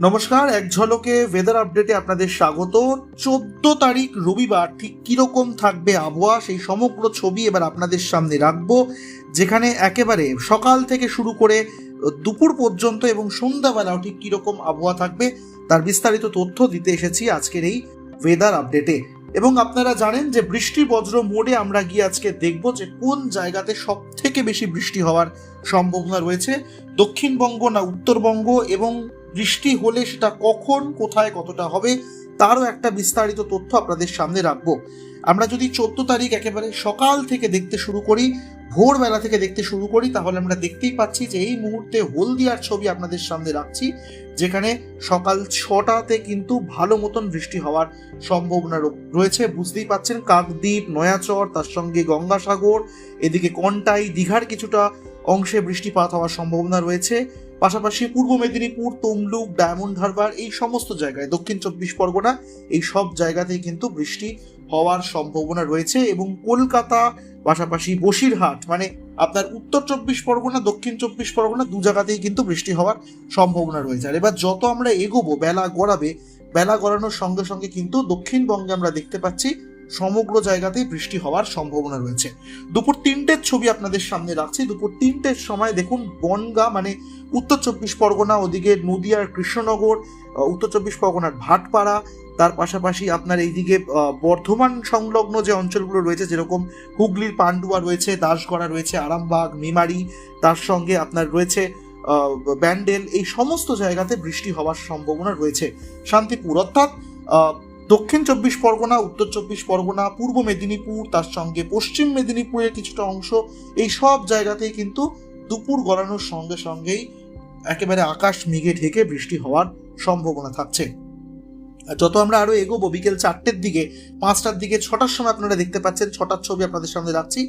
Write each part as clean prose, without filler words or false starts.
নমস্কার, এক ঝলকে ওয়েদার আপডেটে আপনাদের স্বাগত। 14 তারিখ রবিবার ঠিক কিরকম থাকবে আবহাওয়া সেই সমগ্র ছবি এবার আপনাদের সামনে রাখবো, যেখানে একেবারে সকাল থেকে শুরু করে দুপুর পর্যন্ত এবং সন্ধ্যাবেলাও ঠিক কিরকম আবহাওয়া থাকবে তার বিস্তারিত তথ্য দিতে এসেছি আজকের এই ওয়েদার আপডেটে। এবং আপনারা জানেন যে বৃষ্টি বজ্র মোডে আমরা গিয়ে আজকে দেখব যে কোন জায়গাতে সব থেকে বেশি বৃষ্টি হওয়ার সম্ভাবনা রয়েছে, দক্ষিণবঙ্গ না উত্তরবঙ্গ, এবং বৃষ্টি হলে সেটা কখন কোথায় কতটা হবে তারও একটা বিস্তারিত তথ্য আপনাদের সামনে রাখবো। আমরা যদি 14 তারিখ একেবারে সকাল থেকে দেখতে শুরু করি, ভোরবেলা থেকে দেখতে শুরু করি, তাহলে আমরা দেখতেই পাচ্ছি যে এই মুহূর্তে হলদিয়ার ছবি আপনাদের সামনে রাখছি, যেখানে সকাল 6টাতে কিন্তু ভালো মতন বৃষ্টি হওয়ার সম্ভাবনা রয়েছে। বুঝতেই পাচ্ছেন কাকদ্বীপ, নয়াচর, তার সঙ্গে গঙ্গাসাগর, এদিকে কন্টাই, দীঘার কিছুটা অংশে বৃষ্টিপাত হওয়ার সম্ভাবনা রয়েছে। পাশাপাশি পূর্ব মেদিনীপুর, তমলুক, ডায়মন্ড হারবার, এই সমস্ত জায়গায়, দক্ষিণ 24 পরগনা, এই সব জায়গাতেই কিন্তু বৃষ্টি হওয়ার সম্ভাবনা রয়েছে। এবং কলকাতা, পাশাপাশি বসিরহাট, মানে আপনার উত্তর 24 পরগনা, দক্ষিণ 24 পরগনা, দু জায়গাতেই কিন্তু বৃষ্টি হওয়ার সম্ভাবনা রয়েছে। আর এবার যত আমরা এগোবো, বেলা গড়াবে, বেলা গড়ানোর সঙ্গে সঙ্গে কিন্তু দক্ষিণবঙ্গে আমরা দেখতে পাচ্ছি সমগ্র জায়গাতেই বৃষ্টি হওয়ার সম্ভাবনা রয়েছে। দুপুর 3টের ছবি আপনাদের সামনে রাখছি। দুপুর 3টের সময় দেখুন বনগাঁ, মানে উত্তর 24 পরগনা, ওদিকে নদিয়ার কৃষ্ণনগর, উত্তর 24 পরগনার ভাটপাড়া, তার পাশাপাশি আপনার এইদিকে বর্ধমান সংলগ্ন যে অঞ্চলগুলো রয়েছে, যেরকম হুগলির পান্ডুয়া রয়েছে, দাসগড়া রয়েছে, আরামবাগ, মেমারি, তার সঙ্গে আপনার রয়েছে ব্যান্ডেল, এই সমস্ত জায়গাতে বৃষ্টি হওয়ার সম্ভাবনা রয়েছে। শান্তিপুর, অর্থাৎ দক্ষিণ 24 পরগনা, উত্তর 24 পরগনা, পূর্ব মেদিনীপুর, তার সঙ্গে পশ্চিম মেদিনীপুরের কিছুটা অংশ, এই সব জায়গাতেই কিন্তু দুপুর গড়ানোর সঙ্গে সঙ্গেই একেবারে আকাশ মেঘে ঢেকে বৃষ্টি হওয়ার সম্ভাবনা থাকছে। যত আমরা আরো এগোবো, বিকেল 4টের দিকে, 5টার দিকে, 6টার সময় আপনারা দেখতে পাচ্ছেন, 6টার ছবি আপনাদের সামনে রাখছি,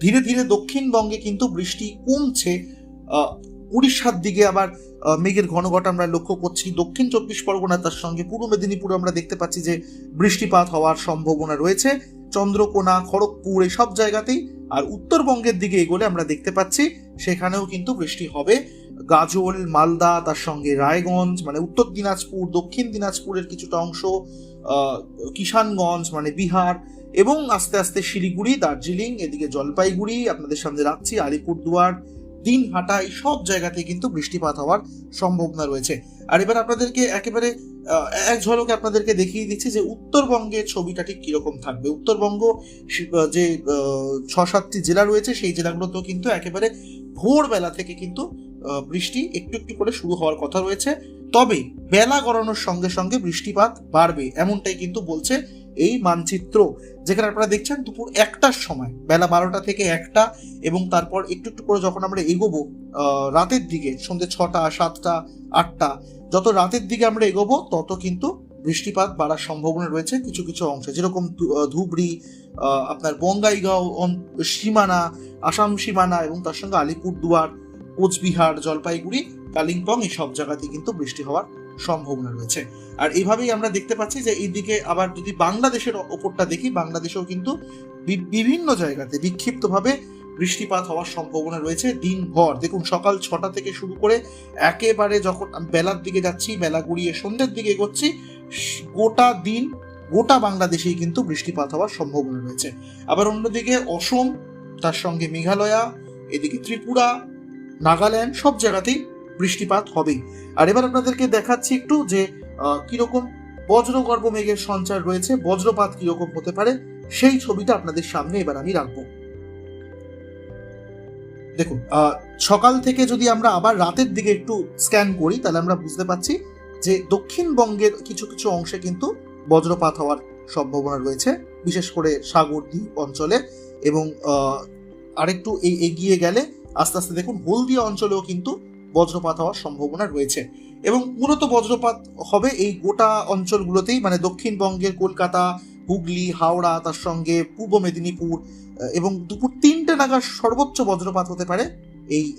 ধীরে ধীরে দক্ষিণবঙ্গে কিন্তু বৃষ্টি কমছে। উড়িষ্যার দিকে আবার মেঘের ঘনঘটা আমরা লক্ষ্য করছি। দক্ষিণ 24 পরগনা, তার সঙ্গে পূর্ব মেদিনীপুরে আমরা দেখতে পাচ্ছি যে বৃষ্টিপাত হওয়ার সম্ভাবনা রয়েছে, চন্দ্রকোনা, খড়গপুর, এই সব জায়গাতেই। আর উত্তরবঙ্গের দিকে এগোলে আমরা দেখতে পাচ্ছি সেখানেও কিন্তু বৃষ্টি হবে। গাজল, মালদা, তার সঙ্গে রায়গঞ্জ, মানে উত্তর দিনাজপুর, দক্ষিণ দিনাজপুরের কিছুটা অংশ, কিষানগঞ্জ, মানে বিহার, এবং আস্তে আস্তে শিলিগুড়ি, দার্জিলিং, এদিকে জলপাইগুড়ি আপনাদের সামনে রাখছি, আলিপুরদুয়ার, দিনহাটা, এই সব জায়গাতে কিন্তু বৃষ্টিপাত হওয়ার সম্ভাবনা রয়েছে। আর এবার আপনাদেরকে একেবারে এক ঝলকে আপনাদেরকে দেখিয়ে দিচ্ছি যে উত্তরবঙ্গের ছবিটা ঠিক কিরকম থাকবে। উত্তরবঙ্গ যে 6-7টি জেলা রয়েছে, সেই জেলাগুলোতেও কিন্তু একেবারে ভোরবেলা থেকে কিন্তু বৃষ্টি একটু একটু করে শুরু হওয়ার কথা রয়েছে। তবে বেলা গড়ানোর সঙ্গে সঙ্গে বৃষ্টিপাত বাড়বে, এমনটাই কিন্তু বলছে এই মানচিত্র। যেখানে আপনারা দেখছেন দুপুর 1টার সময়, বেলা 12টা থেকে 1টা, এবং তারপর একটু একটু করে যখন আমরা এগোবো রাতের দিকে, সন্ধ্যে 6টা, 7টা, 8টা, যত রাতের দিকে আমরা এগোবো তত কিন্তু বৃষ্টিপাত বাড়ার সম্ভাবনা রয়েছে কিছু কিছু অংশে, যেরকম ধুবড়ি, আপনার বঙ্গাইগাঁও সীমানা, আসাম সীমানা, এবং তার সঙ্গে আলিপুরদুয়ার, কোচবিহার, জলপাইগুড়ি, কালিম্পং, এই সব জায়গাতেই কিন্তু বৃষ্টি হওয়ার সম্ভাবনা রয়েছে। আর এইভাবেই আমরা দেখতে পাচ্ছি যে এইদিকে আবার যদি বাংলাদেশের ওপরটা দেখি, বাংলাদেশেও কিন্তু বিভিন্ন জায়গাতে বিক্ষিপ্তভাবে বৃষ্টিপাত হওয়ার সম্ভাবনা রয়েছে দিনভর। দেখুন সকাল 6টা থেকে শুরু করে একেবারে যখন বেলার দিকে যাচ্ছি, বেলা গড়িয়ে সন্ধ্যের দিকে এগোচ্ছি, গোটা দিন গোটা বাংলাদেশেই কিন্তু বৃষ্টিপাত হওয়ার সম্ভাবনা রয়েছে। আবার অন্যদিকে অসম, তার সঙ্গে মেঘালয়া, এদিকে ত্রিপুরা, নাগাল্যান্ড, সব জায়গাতেই বৃষ্টিপাত হবেই। আর এবার আপনাদেরকে দেখাচ্ছি একটু যে কিরকম বজ্রগর্ভ মেঘের সঞ্চার রয়েছে, বজ্রপাত কিরকম হতে পারে, সেই ছবিটা আপনাদের সামনে এবার আমি রাখবো। দেখুন সকাল থেকে যদি আমরা আবার রাতের দিকে একটু স্ক্যান করি, তাহলে আমরা বুঝতে পারছি যে দক্ষিণবঙ্গের কিছু কিছু অংশে কিন্তু বজ্রপাত হওয়ার সম্ভাবনা রয়েছে, বিশেষ করে সাগরদ্বীপ অঞ্চলে। এবং আরেকটু এগিয়ে গেলে আস্তে আস্তে দেখুন হলদিয়া অঞ্চলেও কিন্তু বজ্রপাত হওয়ার সম্ভাবনা রয়েছে। এবং মূলত বজ্রপাত হবে এই গোটা অঞ্চলগুলোতেই, মানে দক্ষিণবঙ্গের কলকাতা, হুগলি, হাওড়া, তার সঙ্গে পূর্ব মেদিনীপুর, এবং দুপুর 3টে নাগাদ সর্বোচ্চ বজ্রপাত হতে পারে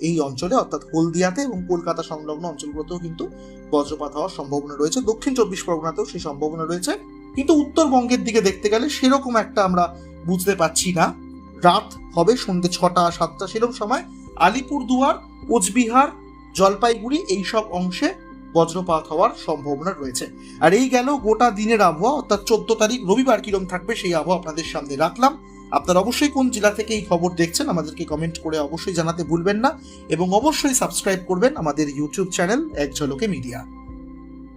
এই অঞ্চলে, অর্থাৎ হলদিয়াতে এবং কলকাতা সংলগ্ন অঞ্চলগুলোতেও কিন্তু বজ্রপাত হওয়ার সম্ভাবনা রয়েছে। দক্ষিণ 24 পরগনাতেও সেই সম্ভাবনা রয়েছে, কিন্তু উত্তরবঙ্গের দিকে দেখতে গেলে সেরকম একটা আমরা বুঝতে পাচ্ছি না। রাত হবে সন্ধ্যে 6টা, 7টা, সেরকম সময় আলিপুরদুয়ার, কোচবিহার, জলপাইগুড়ি, এইসব অংশে বজ্রপাত হওয়ার সম্ভাবনা রয়েছে। আর এই গেল গোটা দিনের আবহাওয়া, অর্থাৎ 14 তারিখ রবিবার কিরম থাকবে সেই আবহাওয়া আপনাদের সামনে রাখলাম। আপনারা অবশ্যই কোন জেলা থেকে এই খবর দেখছেন আমাদেরকে কমেন্ট করে অবশ্যই জানাতে ভুলবেন না, এবং অবশ্যই সাবস্ক্রাইব করবেন আমাদের ইউটিউব চ্যানেল এক ঝলকে মিডিয়া।